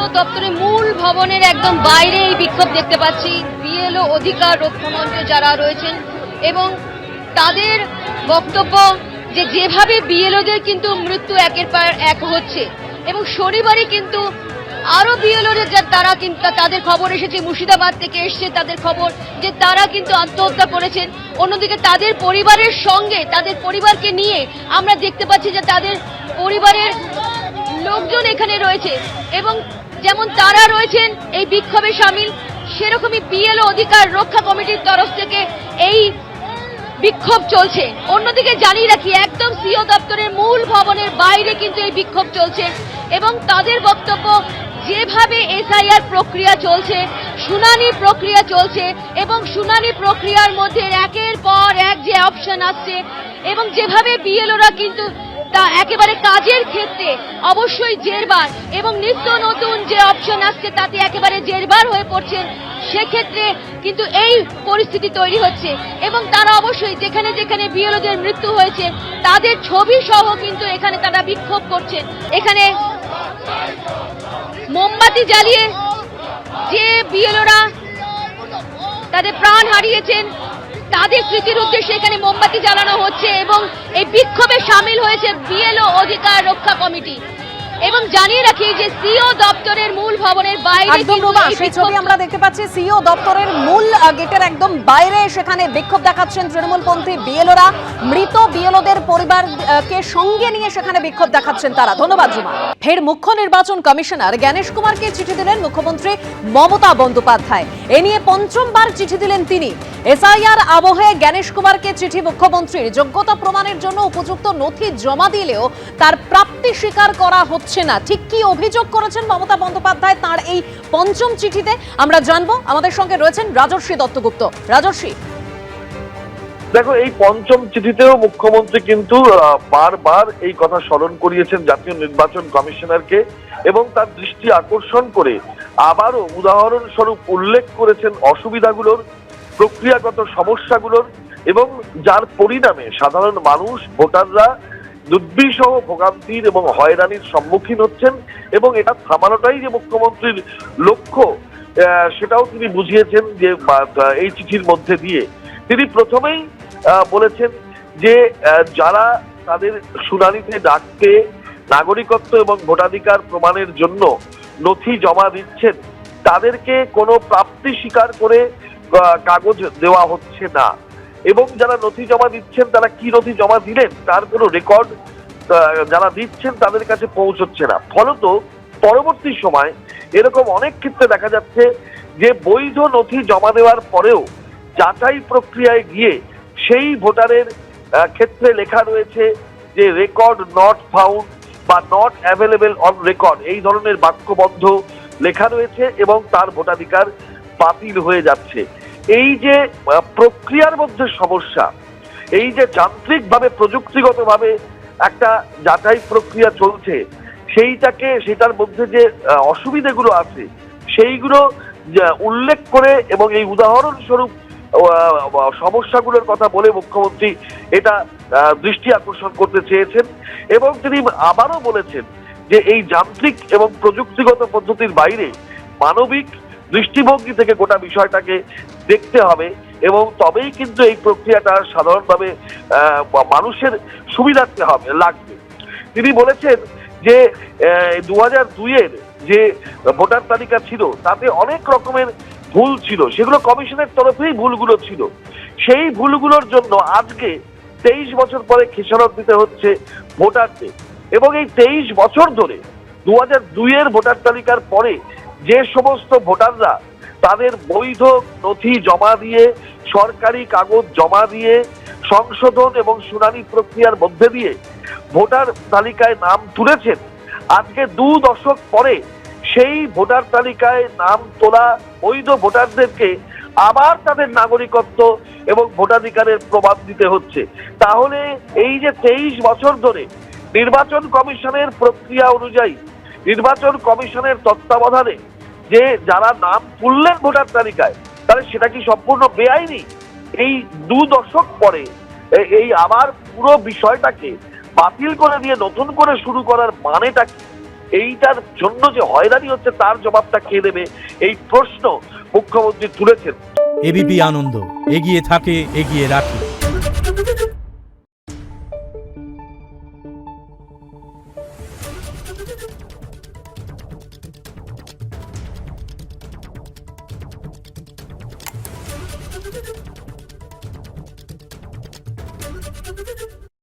CO দপ্তরের মূল ভবনের একদম বাইরে এই বিক্ষোভ দেখতে পাচ্ছি। বিএলও অধিকার রক্ষা মঞ্চে যারা রয়েছেন এবং তাদের বক্তব্য যেভাবে বিএলওদের কিন্তু মৃত্যু একের পর এক হচ্ছে এবং শনিবারই কিন্তু আরো বিএলওদের তারা কিন্তু তাদের খবর এসেছে, মুর্শিদাবাদ থেকে এসছে তাদের খবর যে তারা কিন্তু আত্মহত্যা করেছেন। অন্যদিকে তাদের পরিবারের সঙ্গে তাদের পরিবারকে নিয়ে আমরা দেখতে পাচ্ছি যে তাদের পরিবারের লোকজন এখানে রয়েছে এবং যেমন তারা রয়েছেন এই বিক্ষোভে সামিল, সেরকমই বিএলও অধিকার রক্ষা কমিটির তরফ থেকে এই বিক্ষোভ চলছে। অন্যদিকে জানিয়ে রাখি একদম সিও দপ্তরের মূল ভবনের বাইরে কিন্তু এই বিক্ষোভ চলছে এবং তাদের বক্তব্য যেভাবে এসআইআর প্রক্রিয়া চলছে, শুনানি প্রক্রিয়া চলছে এবং শুনানি প্রক্রিয়ার মধ্যে একের পর এক যে অপশন আসছে এবং যেভাবে বিএলওরা কিন্তু তা একেবারে কাজের ক্ষেত্রে অবশ্যই জেরবার এবং নিত্য নতুন যে অপশন আসছে তাতে একেবারে জেরবার হয়ে পড়ছেন, সেক্ষেত্রে কিন্তু এই পরিস্থিতি তৈরি হচ্ছে এবং তারা অবশ্যই যেখানে যেখানে বিএলওদের মৃত্যু হয়েছে তাদের ছবি সহ কিন্তু এখানে তারা বিক্ষোভ করছেন। এখানে মোমবাতি জ্বালিয়ে যে বিএলওরা তাদের প্রাণ হারিয়েছেন তাদের স্মৃতির উদ্দেশ্যে এখানে মোমবাতি জ্বালানো হচ্ছে এবং এই বিক্ষোভে সামিল হয়েছে বিএলও অধিকার রক্ষা কমিটি। এবং জানিয়ে রাখি যে সিও দপ্তরের মূল ভবনের বাইরে একদম সেই ছবি আমরা দেখতে পাচ্ছি। সিও দপ্তরের মূল গেটের একদম বাইরে সেখানে বিক্ষোভ দেখাচ্ছেন তৃণমূলপন্থী বিএলওরা। মৃত বিএলওদের পরিবারকে সঙ্গে নিয়ে সেখানে বিক্ষোভ দেখাচ্ছেন তারা। ধন্যবাদ জুমা। ফের মুখ্য নির্বাচন কমিশনার জ্ঞানেশ কুমারকে চিঠি দিলেন মুখ্যমন্ত্রী মমতা বন্দ্যোপাধ্যায়। এ নিয়ে পঞ্চমবার চিঠি দিলেন তিনি। এসআইআর আবহে জ্ঞানেশ কুমারকে চিঠি মুখ্যমন্ত্রীর যোগ্যতা প্রমাণের জন্য উপযুক্ত নথি জমা দিলেও তার প্রাপ্তি স্বীকার করা হচ্ছে না। ঠিক কি অভিযোগ করেছেন মমতা বন্দ্যোপাধ্যায় তার এই পঞ্চম চিঠিতে আমরা জানবো। আমাদের সঙ্গে রয়েছেন রাজর্ষি দত্তগুপ্ত। রাজর্ষি, দেখো, এই পঞ্চম চিঠিতেও মুখ্যমন্ত্রী কিন্তু বারবার এই কথা স্মরণ করিয়েছেন জাতীয় নির্বাচন কমিশনারকে এবং তার দৃষ্টি আকর্ষণ করে আবারও উদাহরণস্বরূপ উল্লেখ করেছেন অসুবিধাগুলোর, প্রক্রিয়াগত সমস্যাগুলোর এবং যার পরিণামে সাধারণ মানুষ, ভোটাররা দুর্বিষহ ভোগান্তির এবং হয়রানির সম্মুখীন হচ্ছেন এবং এটা থামানোটাই যে মুখ্যমন্ত্রীর লক্ষ্য সেটাও তিনি বুঝিয়েছেন যে এই চিঠির মধ্যে দিয়ে। তিনি প্রথমেই বলেছেন যে যারা তাদের শুনানিতে ডাকতে নাগরিকত্ব এবং ভোটাধিকার প্রমাণের জন্য নথি জমা দিচ্ছেন তাদেরকে কোনো প্রাপ্তি স্বীকার করে কাগজ দেওয়া হচ্ছে না এবং যারা নথি জমা দিচ্ছেন তারা কি নথি জমা দিলেন তার কোনো রেকর্ড যারা দিচ্ছেন তাদের কাছে পৌঁছচ্ছে না। ফলত পরবর্তী সময় এরকম অনেক ক্ষেত্রে দেখা যাচ্ছে যে বৈধ নথি জমা দেওয়ার পরেও যাচাই প্রক্রিয়ায় গিয়ে সেই ভোটারের ক্ষেত্রে লেখা রয়েছে যে রেকর্ড নট ফাউন্ড বা নট অ্যাভেলেবেল অন রেকর্ড, এই ধরনের বাক্যবদ্ধ লেখা রয়েছে এবং তার ভোটাধিকার বাতিল হয়ে যাচ্ছে। এই যে প্রক্রিয়ার মধ্যে সমস্যা, এই যে যান্ত্রিকভাবে প্রযুক্তিগতভাবে একটা যাচাই প্রক্রিয়া চলছে সেটার মধ্যে যে অসুবিধাগুলো আছে সেইগুলো উল্লেখ করে এবং এই উদাহরণস্বরূপ সমস্যাগুলোর কথা বলে মুখ্যমন্ত্রী এটা দৃষ্টি আকর্ষণ করতে চেয়েছেন এবং তিনি আবারও বলেছেন যে এই যান্ত্রিক এবং প্রযুক্তিগত পদ্ধতির বাইরে মানবিক দৃষ্টিভঙ্গি থেকে গোটা বিষয়টাকে দেখতে হবে এবং তবেই কিন্তু এই প্রক্রিয়াটা সাধারণভাবে মানুষের সুবিধার্থে লাগবে। তিনি বলেছেন যে 2002-এর যে ভোটার তালিকা ছিল তাতে অনেক রকমের ভুল ছিল, সেগুলো কমিশনের তরফেই ভুলগুলো ছিল। সেই ভুলগুলোর জন্য আজকে 23 বছর পরে খেসারত দিতে হচ্ছে ভোটারদের এবং এই 23 বছর ধরে 2002-এর ভোটার তালিকার পরে যে সমস্ত ভোটাররা তাদের বৈধ নথি জমা দিয়ে সরকারি কাগজ জমা দিয়ে সংশোধন এবং শুনানি প্রক্রিয়ার মধ্যে দিয়ে ভোটার তালিকায় নাম তুলেছেন, আজকে 2 দশক পরে সেই ভোটার তালিকায় নাম তোলা বৈধ ভোটারদেরকে আবার তাদের নাগরিকত্ব এবং ভোটাধিকারের প্রমাণ দিতে হচ্ছে। তাহলে এই যে 23 বছর ধরে নির্বাচন কমিশনের প্রক্রিয়া অনুযায়ী নির্বাচন কমিশনের তত্ত্বাবধানে যে যারা নাম তুললেন ভোটার তালিকায় তাহলে সেটা কি সম্পূর্ণ বেআইনি? এই 2 দশক পরে এই আবার পুরো বিষয়টাকে বাতিল করে দিয়ে নতুন করে শুরু করার মানেটা কি? এইটার জন্য যে হয়রানি হচ্ছে তার জবাবটা কে দেবে, এই প্রশ্ন মুখ্যমন্ত্রী তুলেছেন। এবিপি আনন্দ, এগিয়ে থাকে, এগিয়ে রাখে।